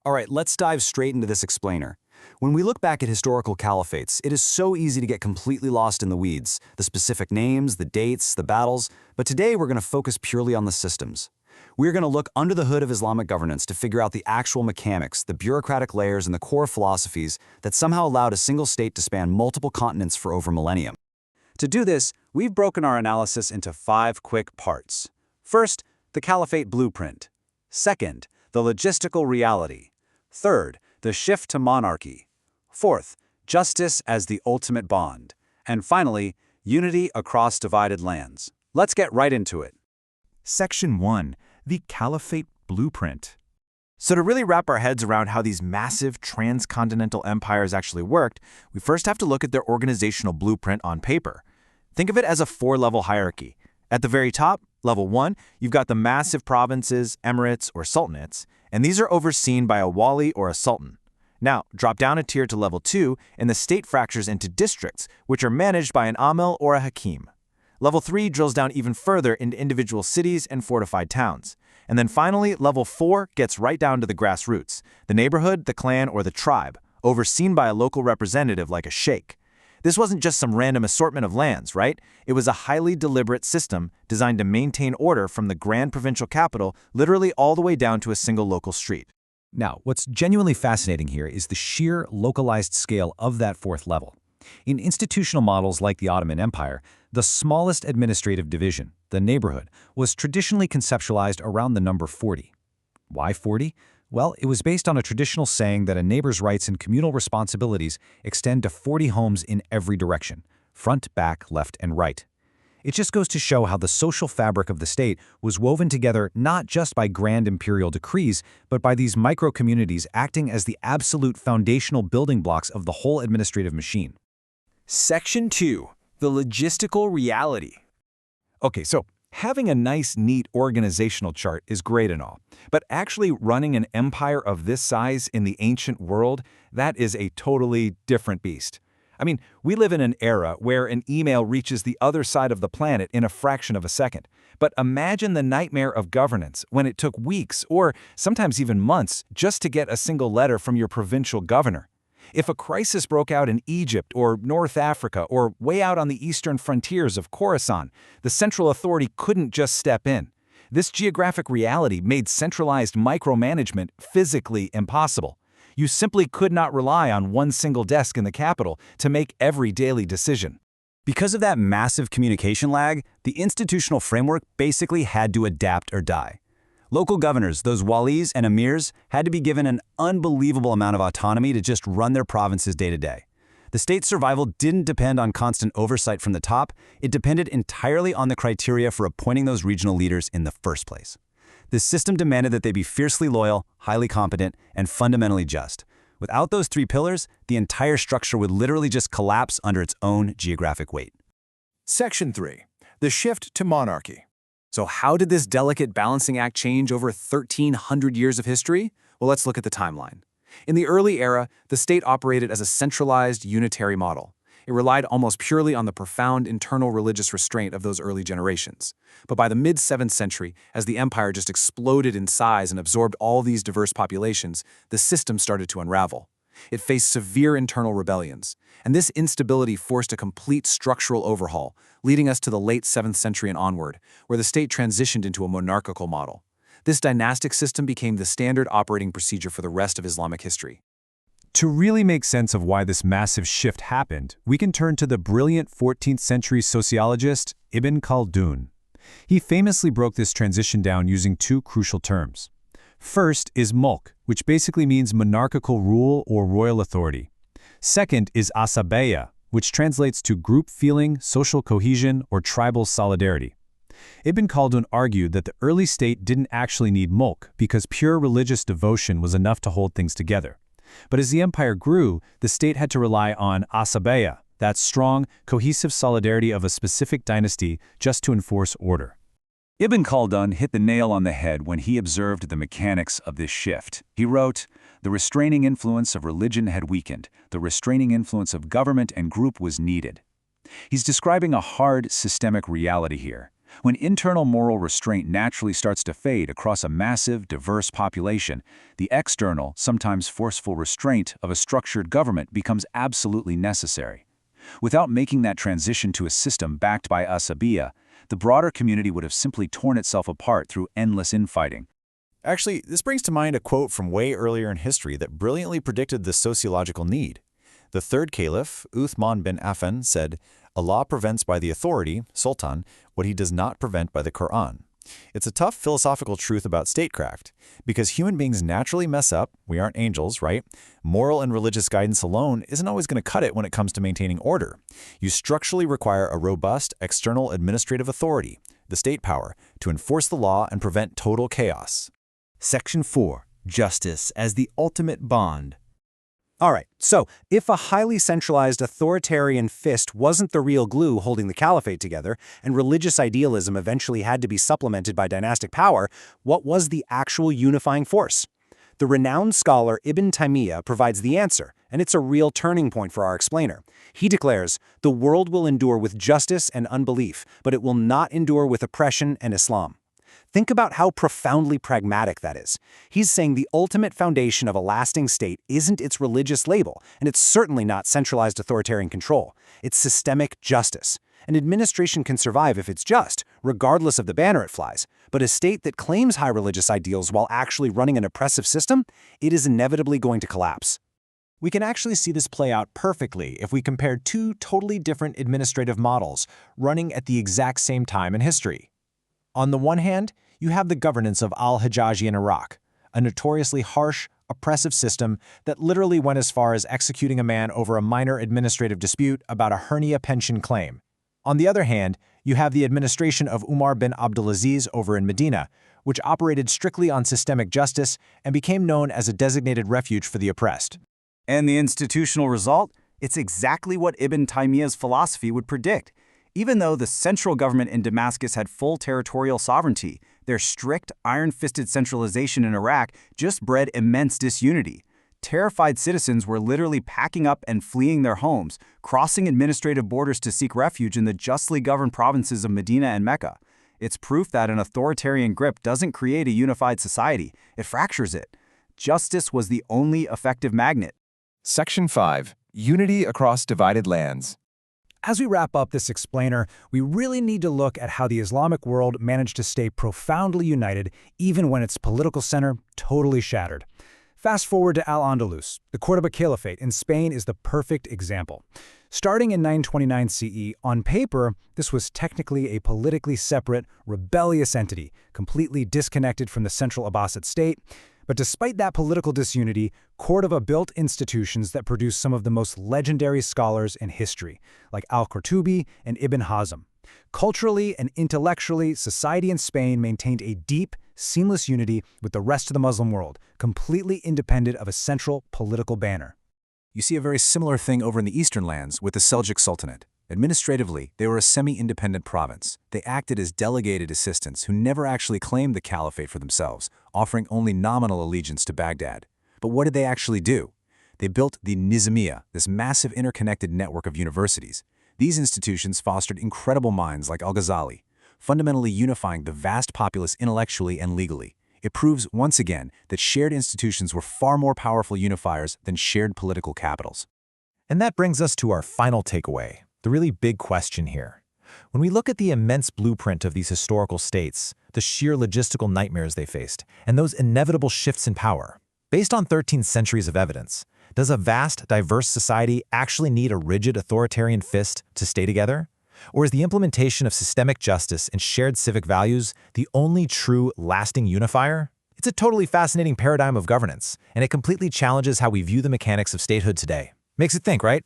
All right, let's dive straight into this explainer. When we look back at historical caliphates, it is so easy to get completely lost in the weeds, the specific names, the dates, the battles, but today we're going to focus purely on the systems. We're going to look under the hood of Islamic governance to figure out the actual mechanics, the bureaucratic layers, and the core philosophies that somehow allowed a single state to span multiple continents for over millennia. To do this, we've broken our analysis into 5 quick parts. First, the Caliphate blueprint. Second, the logistical reality. Third, the shift to monarchy. Fourth, justice as the ultimate bond. And finally, unity across divided lands. Let's get right into it. Section 1. The Caliphate Blueprint. So to really wrap our heads around how these massive transcontinental empires actually worked, we first have to look at their organizational blueprint on paper. Think of it as a 4-level hierarchy. At the very top, level 1, you've got the massive provinces, emirates, or sultanates, and these are overseen by a wali or a sultan. Now, drop down a tier to level 2, and the state fractures into districts, which are managed by an amil or a hakim. Level 3 drills down even further into individual cities and fortified towns. And then finally, level 4 gets right down to the grassroots, the neighborhood, the clan, or the tribe, overseen by a local representative like a sheikh. This wasn't just some random assortment of lands, right? It was a highly deliberate system designed to maintain order from the grand provincial capital literally all the way down to a single local street. Now, what's genuinely fascinating here is the sheer localized scale of that 4th level. In institutional models like the Ottoman Empire, the smallest administrative division, the neighborhood, was traditionally conceptualized around the number 40. Why 40? Well, it was based on a traditional saying that a neighbor's rights and communal responsibilities extend to 40 homes in every direction, front, back, left, and right. It just goes to show how the social fabric of the state was woven together not just by grand imperial decrees, but by these micro-communities acting as the absolute foundational building blocks of the whole administrative machine. Section 2. The logistical reality. Okay, so having a nice, neat organizational chart is great and all, but actually running an empire of this size in the ancient world, that is a totally different beast. I mean, we live in an era where an email reaches the other side of the planet in a fraction of a second. But imagine the nightmare of governance when it took weeks or sometimes even months just to get a single letter from your provincial governor. If a crisis broke out in Egypt or North Africa or way out on the eastern frontiers of Khorasan, the central authority couldn't just step in. This geographic reality made centralized micromanagement physically impossible. You simply could not rely on one single desk in the capital to make every daily decision. Because of that massive communication lag, the institutional framework basically had to adapt or die. Local governors, those walis and emirs, had to be given an unbelievable amount of autonomy to just run their provinces day to day. The state's survival didn't depend on constant oversight from the top, it depended entirely on the criteria for appointing those regional leaders in the first place. This system demanded that they be fiercely loyal, highly competent, and fundamentally just. Without those 3 pillars, the entire structure would literally just collapse under its own geographic weight. Section 3. The shift to monarchy. So how did this delicate balancing act change over 1,300 years of history? Well, let's look at the timeline. In the early era, the state operated as a centralized, unitary model. It relied almost purely on the profound internal religious restraint of those early generations. But by the mid-7th century, as the empire just exploded in size and absorbed all these diverse populations, the system started to unravel. It faced severe internal rebellions, and this instability forced a complete structural overhaul, leading us to the late 7th century and onward, where the state transitioned into a monarchical model. This dynastic system became the standard operating procedure for the rest of Islamic history. To really make sense of why this massive shift happened, we can turn to the brilliant 14th century sociologist Ibn Khaldun. He famously broke this transition down using 2 crucial terms. First is mulk, which basically means monarchical rule or royal authority. Second is asabeya, which translates to group feeling, social cohesion, or tribal solidarity. Ibn Khaldun argued that the early state didn't actually need mulk because pure religious devotion was enough to hold things together. But as the empire grew, the state had to rely on asabeya, that strong, cohesive solidarity of a specific dynasty, just to enforce order. Ibn Khaldun hit the nail on the head when he observed the mechanics of this shift. He wrote, "The restraining influence of religion had weakened. The restraining influence of government and group was needed." He's describing a hard, systemic reality here. When internal moral restraint naturally starts to fade across a massive, diverse population, the external, sometimes forceful restraint of a structured government becomes absolutely necessary. Without making that transition to a system backed by asabiya, the broader community would have simply torn itself apart through endless infighting. Actually, this brings to mind a quote from way earlier in history that brilliantly predicted this sociological need. The third caliph, Uthman bin Affan, said, "Allah prevents by the authority, sultan, what he does not prevent by the Quran." It's a tough philosophical truth about statecraft, because human beings naturally mess up. We aren't angels, right? Moral and religious guidance alone isn't always going to cut it when it comes to maintaining order. You structurally require a robust external administrative authority, the state power, to enforce the law and prevent total chaos. Section 4. Justice as the ultimate bond. All right, so if a highly centralized authoritarian fist wasn't the real glue holding the caliphate together, and religious idealism eventually had to be supplemented by dynastic power, what was the actual unifying force? The renowned scholar Ibn Taymiyyah provides the answer, and it's a real turning point for our explainer. He declares, "The world will endure with justice and unbelief, but it will not endure with oppression and Islam." Think about how profoundly pragmatic that is. He's saying the ultimate foundation of a lasting state isn't its religious label, and it's certainly not centralized authoritarian control. It's systemic justice. An administration can survive if it's just, regardless of the banner it flies. But a state that claims high religious ideals while actually running an oppressive system, it is inevitably going to collapse. We can actually see this play out perfectly if we compare two totally different administrative models running at the exact same time in history. On the one hand, you have the governance of al-Hijazi in Iraq, a notoriously harsh, oppressive system that literally went as far as executing a man over a minor administrative dispute about a hernia pension claim. On the other hand, you have the administration of Umar bin Abdulaziz over in Medina, which operated strictly on systemic justice and became known as a designated refuge for the oppressed. And the institutional result? It's exactly what Ibn Taymiyyah's philosophy would predict. Even though the central government in Damascus had full territorial sovereignty, their strict, iron-fisted centralization in Iraq just bred immense disunity. Terrified citizens were literally packing up and fleeing their homes, crossing administrative borders to seek refuge in the justly governed provinces of Medina and Mecca. It's proof that an authoritarian grip doesn't create a unified society, it fractures it. Justice was the only effective magnet. Section 5. Unity across divided lands. As we wrap up this explainer, we really need to look at how the Islamic world managed to stay profoundly united even when its political center totally shattered. Fast forward to Al-Andalus. The Cordoba Caliphate in Spain is the perfect example. Starting in 929 CE, on paper, this was technically a politically separate, rebellious entity, completely disconnected from the central Abbasid state. But despite that political disunity, Cordoba built institutions that produced some of the most legendary scholars in history, like Al-Qurtubi and Ibn Hazm. Culturally and intellectually, society in Spain maintained a deep, seamless unity with the rest of the Muslim world, completely independent of a central political banner. You see a very similar thing over in the eastern lands with the Seljuk Sultanate. Administratively, they were a semi-independent province. They acted as delegated assistants who never actually claimed the caliphate for themselves, offering only nominal allegiance to Baghdad. But what did they actually do? They built the Nizamiya, this massive interconnected network of universities. These institutions fostered incredible minds like Al-Ghazali, fundamentally unifying the vast populace intellectually and legally. It proves once again that shared institutions were far more powerful unifiers than shared political capitals. And that brings us to our final takeaway. The really big question here. When we look at the immense blueprint of these historical states, the sheer logistical nightmares they faced, and those inevitable shifts in power, based on 13 centuries of evidence, does a vast, diverse society actually need a rigid authoritarian fist to stay together? Or is the implementation of systemic justice and shared civic values the only true, lasting unifier? It's a totally fascinating paradigm of governance, and it completely challenges how we view the mechanics of statehood today. Makes it think, right?